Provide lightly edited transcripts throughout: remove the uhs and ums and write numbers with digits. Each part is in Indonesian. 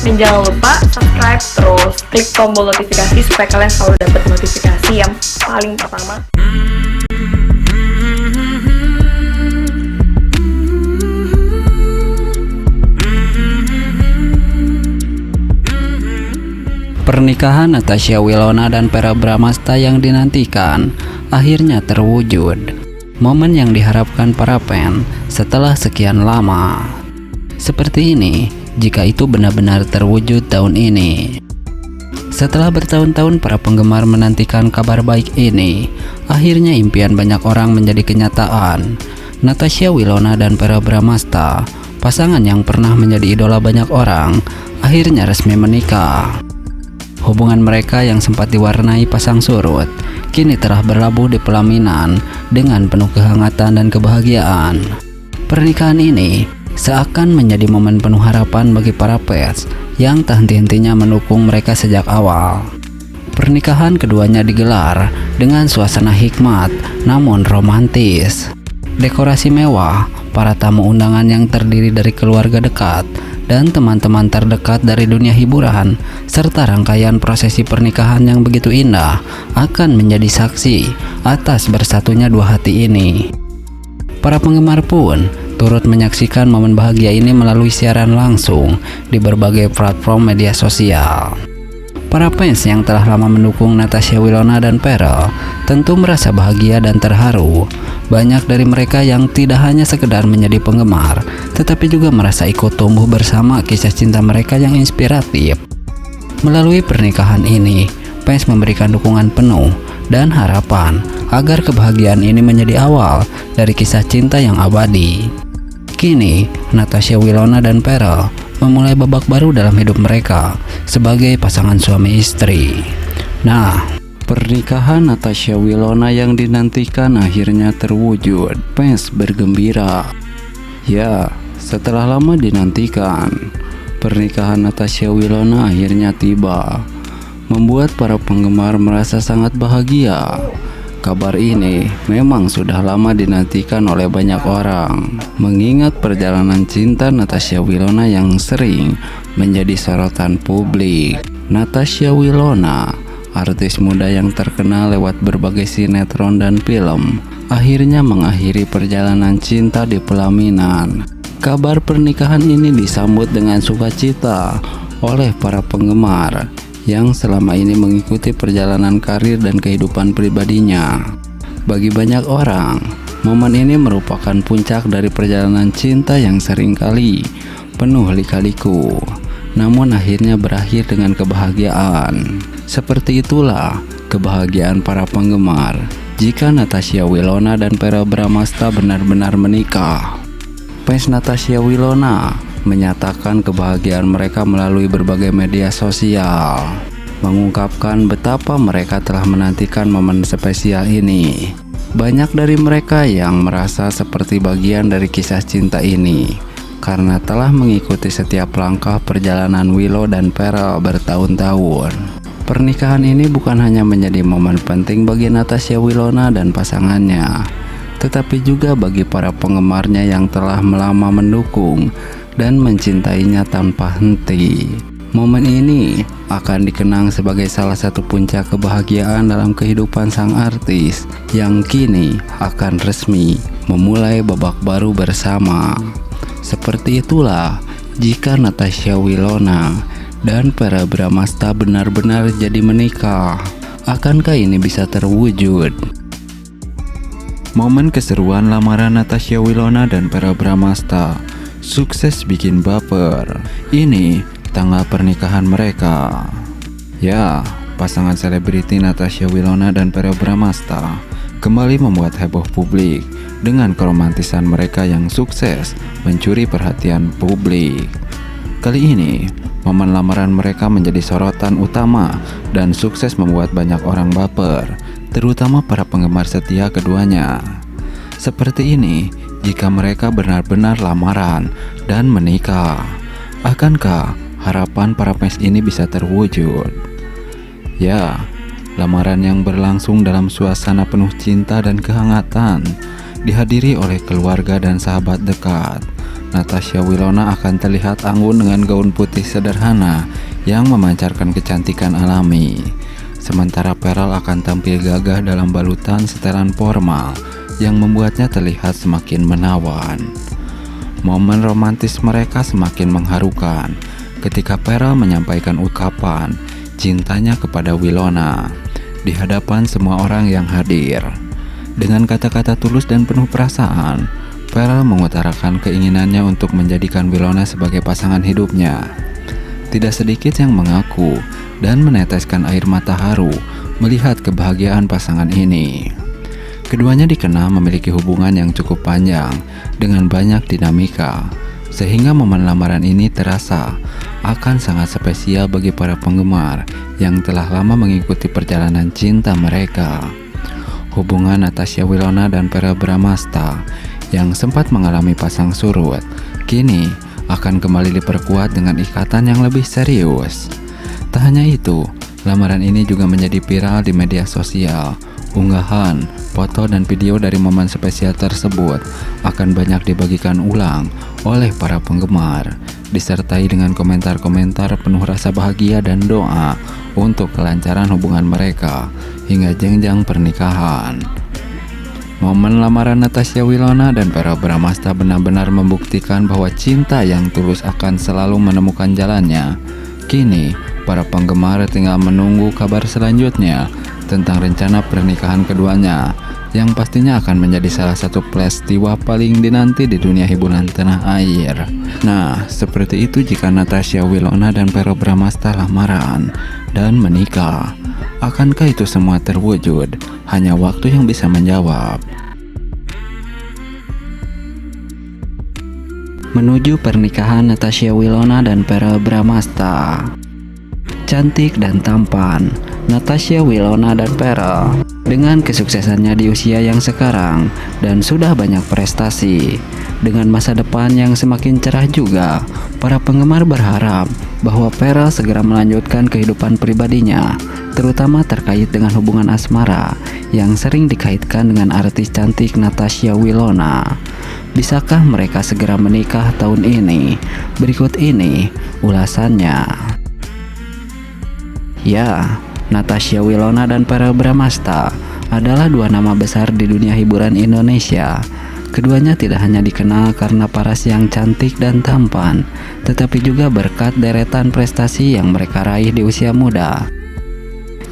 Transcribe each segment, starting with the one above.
Dan jangan lupa subscribe, terus klik tombol notifikasi supaya kalian selalu dapat notifikasi yang paling pertama. Pernikahan Natasha Wilona dan Verrell Bramasta yang dinantikan akhirnya terwujud. Momen yang diharapkan para fans setelah sekian lama. Seperti ini jika itu benar-benar terwujud tahun ini. Setelah bertahun-tahun para penggemar menantikan kabar baik ini, akhirnya impian banyak orang menjadi kenyataan. Natasha Wilona dan Verrell Bramasta, pasangan yang pernah menjadi idola banyak orang, akhirnya resmi menikah. Hubungan mereka yang sempat diwarnai pasang surut, kini telah berlabuh di pelaminan dengan penuh kehangatan dan kebahagiaan. Pernikahan ini seakan menjadi momen penuh harapan bagi para fans yang tak henti-hentinya mendukung mereka sejak awal. Pernikahan keduanya digelar dengan suasana hikmat namun romantis. Dekorasi mewah, para tamu undangan yang terdiri dari keluarga dekat dan teman-teman terdekat dari dunia hiburan, serta rangkaian prosesi pernikahan yang begitu indah akan menjadi saksi atas bersatunya dua hati ini. Para penggemar pun turut menyaksikan momen bahagia ini melalui siaran langsung di berbagai platform media sosial. Para fans yang telah lama mendukung Natasha Wilona dan Verrell tentu merasa bahagia dan terharu. Banyak dari mereka yang tidak hanya sekedar menjadi penggemar, tetapi juga merasa ikut tumbuh bersama kisah cinta mereka yang inspiratif. Melalui pernikahan ini, fans memberikan dukungan penuh dan harapan agar kebahagiaan ini menjadi awal dari kisah cinta yang abadi. Kini, Natasha Wilona dan Verrell memulai babak baru dalam hidup mereka sebagai pasangan suami istri. Nah, pernikahan Natasha Wilona yang dinantikan akhirnya terwujud. Fans bergembira. Ya, setelah lama dinantikan, pernikahan Natasha Wilona akhirnya tiba, membuat para penggemar merasa sangat bahagia. Kabar ini memang sudah lama dinantikan oleh banyak orang, mengingat perjalanan cinta Natasha Wilona yang sering menjadi sorotan publik. Natasha Wilona, artis muda yang terkenal lewat berbagai sinetron dan film, akhirnya mengakhiri perjalanan cinta di pelaminan. Kabar pernikahan ini disambut dengan sukacita oleh para penggemar yang selama ini mengikuti perjalanan karir dan kehidupan pribadinya. Bagi banyak orang, momen ini merupakan puncak dari perjalanan cinta yang seringkali penuh lika-liku, namun akhirnya berakhir dengan kebahagiaan. Seperti itulah kebahagiaan para penggemar jika Natasha Wilona dan Verrell Bramasta benar-benar menikah. Fans Natasha Wilona menyatakan kebahagiaan mereka melalui berbagai media sosial, mengungkapkan betapa mereka telah menantikan momen spesial ini. Banyak dari mereka yang merasa seperti bagian dari kisah cinta ini karena telah mengikuti setiap langkah perjalanan Willow dan Verrell bertahun-tahun. Pernikahan ini bukan hanya menjadi momen penting bagi Natasha Wilona dan pasangannya, tetapi juga bagi para penggemarnya yang telah lama mendukung dan mencintainya tanpa henti. Momen ini akan dikenang sebagai salah satu puncak kebahagiaan dalam kehidupan sang artis yang kini akan resmi memulai babak baru bersama. Seperti itulah jika Natasha Wilona dan Verrell Bramasta benar-benar jadi menikah. Akankah ini bisa terwujud? Momen keseruan lamaran Natasha Wilona dan Verrell Bramasta sukses bikin baper. Ini tanggal pernikahan mereka. Ya, pasangan selebriti Natasha Wilona dan Verrell Bramasta kembali membuat heboh publik dengan keromantisan mereka yang sukses mencuri perhatian publik. Kali ini, momen lamaran mereka menjadi sorotan utama dan sukses membuat banyak orang baper, terutama para penggemar setia keduanya. Seperti ini jika mereka benar-benar lamaran dan menikah. Akankah harapan para fans ini bisa terwujud? Ya, lamaran yang berlangsung dalam suasana penuh cinta dan kehangatan, dihadiri oleh keluarga dan sahabat dekat. Natasha Wilona akan terlihat anggun dengan gaun putih sederhana yang memancarkan kecantikan alami. Sementara Pearl akan tampil gagah dalam balutan setelan formal yang membuatnya terlihat semakin menawan. Momen romantis mereka semakin mengharukan ketika Pearl menyampaikan ungkapan cintanya kepada Wilona di hadapan semua orang yang hadir. Dengan kata-kata tulus dan penuh perasaan, Pearl mengutarakan keinginannya untuk menjadikan Wilona sebagai pasangan hidupnya. Tidak sedikit yang mengaku dan meneteskan air mata haru melihat kebahagiaan pasangan ini. Keduanya dikenal memiliki hubungan yang cukup panjang dengan banyak dinamika, sehingga momen lamaran ini terasa akan sangat spesial bagi para penggemar yang telah lama mengikuti perjalanan cinta mereka. Hubungan Natasha Wilona dan Verrell Bramasta yang sempat mengalami pasang surut, kini akan kembali diperkuat dengan ikatan yang lebih serius. Tak hanya itu, lamaran ini juga menjadi viral di media sosial. Unggahan, foto, dan video dari momen spesial tersebut akan banyak dibagikan ulang oleh para penggemar, disertai dengan komentar-komentar penuh rasa bahagia dan doa untuk kelancaran hubungan mereka hingga jenjang pernikahan. Momen lamaran Natasha Wilona dan Verrell Bramasta benar-benar membuktikan bahwa cinta yang tulus akan selalu menemukan jalannya. Kini, para penggemar tinggal menunggu kabar selanjutnya tentang rencana pernikahan keduanya, yang pastinya akan menjadi salah satu peristiwa paling dinanti di dunia hiburan tanah air. Nah, seperti itu jika Natasha Wilona dan Verrell Bramasta lamaran dan menikah. Akankah itu semua terwujud? Hanya waktu yang bisa menjawab. Menuju pernikahan Natasha Wilona dan Verrell Bramasta. Cantik dan tampan, Natasha Wilona dan Verrell dengan kesuksesannya di usia yang sekarang dan sudah banyak prestasi, dengan masa depan yang semakin cerah juga, para penggemar berharap bahwa Verrell segera melanjutkan kehidupan pribadinya, terutama terkait dengan hubungan asmara yang sering dikaitkan dengan artis cantik Natasha Wilona. Bisakah mereka segera menikah tahun ini? Berikut ini ulasannya. Ya, Natasha Wilona dan Verrell Bramasta adalah dua nama besar di dunia hiburan Indonesia. Keduanya tidak hanya dikenal karena paras yang cantik dan tampan, tetapi juga berkat deretan prestasi yang mereka raih di usia muda.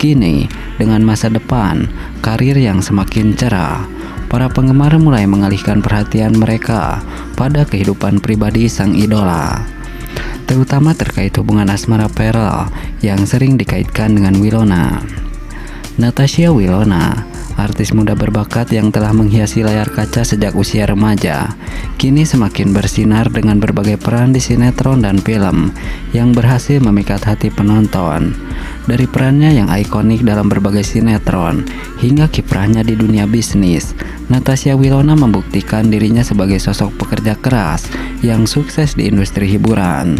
Kini, dengan masa depan, karir yang semakin cerah, para penggemar mulai mengalihkan perhatian mereka pada kehidupan pribadi sang idola, terutama terkait hubungan asmara Verrell yang sering dikaitkan dengan Wilona. Natasha Wilona, artis muda berbakat yang telah menghiasi layar kaca sejak usia remaja, kini semakin bersinar dengan berbagai peran di sinetron dan film yang berhasil memikat hati penonton. Dari perannya yang ikonik dalam berbagai sinetron hingga kiprahnya di dunia bisnis, Natasha Wilona membuktikan dirinya sebagai sosok pekerja keras yang sukses di industri hiburan.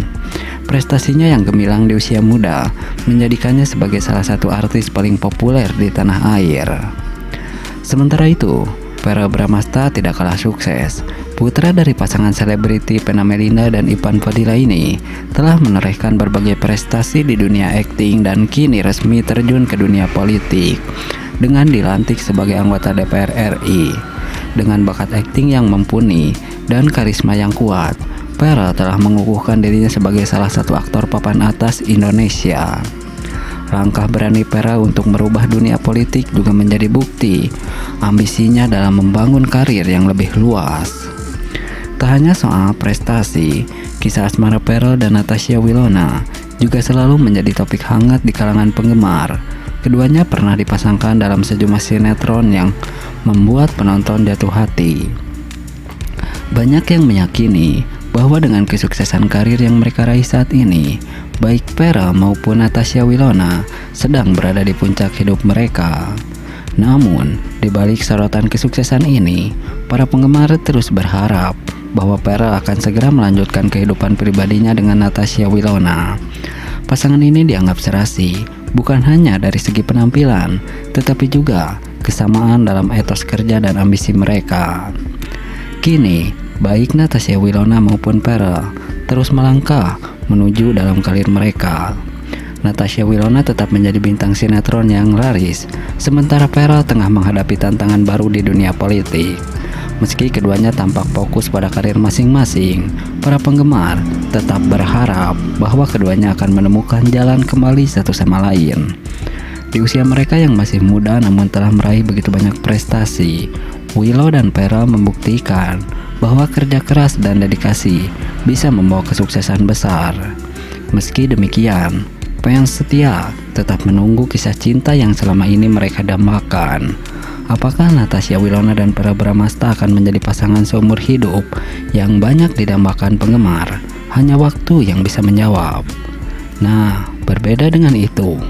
Prestasinya yang gemilang di usia muda menjadikannya sebagai salah satu artis paling populer di tanah air. Sementara itu, Verrell Bramasta tidak kalah sukses. Putra dari pasangan selebriti Vena Melinda dan Ivan Fadila ini telah menorehkan berbagai prestasi di dunia akting dan kini resmi terjun ke dunia politik dengan dilantik sebagai anggota DPR RI. Dengan bakat akting yang mumpuni dan karisma yang kuat, Verrell telah mengukuhkan dirinya sebagai salah satu aktor papan atas Indonesia. Langkah berani Verrell untuk merubah dunia politik juga menjadi bukti ambisinya dalam membangun karir yang lebih luas. Tak hanya soal prestasi, kisah asmara Verrell dan Natasha Wilona juga selalu menjadi topik hangat di kalangan penggemar. Keduanya pernah dipasangkan dalam sejumlah sinetron yang membuat penonton jatuh hati. Banyak yang meyakini bahwa dengan kesuksesan karir yang mereka raih saat ini, baik Verrell maupun Natasha Wilona sedang berada di puncak hidup mereka. Namun, di balik sorotan kesuksesan ini, para penggemar terus berharap bahwa Verrell akan segera melanjutkan kehidupan pribadinya dengan Natasha Wilona. Pasangan ini dianggap serasi, bukan hanya dari segi penampilan, tetapi juga kesamaan dalam etos kerja dan ambisi mereka. Kini, baik Natasha Wilona maupun Pharrell terus melangkah menuju dalam karir mereka. Natasha Wilona tetap menjadi bintang sinetron yang laris, sementara Pharrell tengah menghadapi tantangan baru di dunia politik. Meski keduanya tampak fokus pada karir masing-masing, para penggemar tetap berharap bahwa keduanya akan menemukan jalan kembali satu sama lain. Di usia mereka yang masih muda namun telah meraih begitu banyak prestasi, Willow dan Pharrell membuktikan bahwa kerja keras dan dedikasi bisa membawa kesuksesan besar. Meski demikian, fans setia tetap menunggu kisah cinta yang selama ini mereka dambakan. Apakah Natasha Wilona dan Pharrell Bramasta akan menjadi pasangan seumur hidup yang banyak didambakan penggemar? Hanya waktu yang bisa menjawab. Nah, berbeda dengan itu,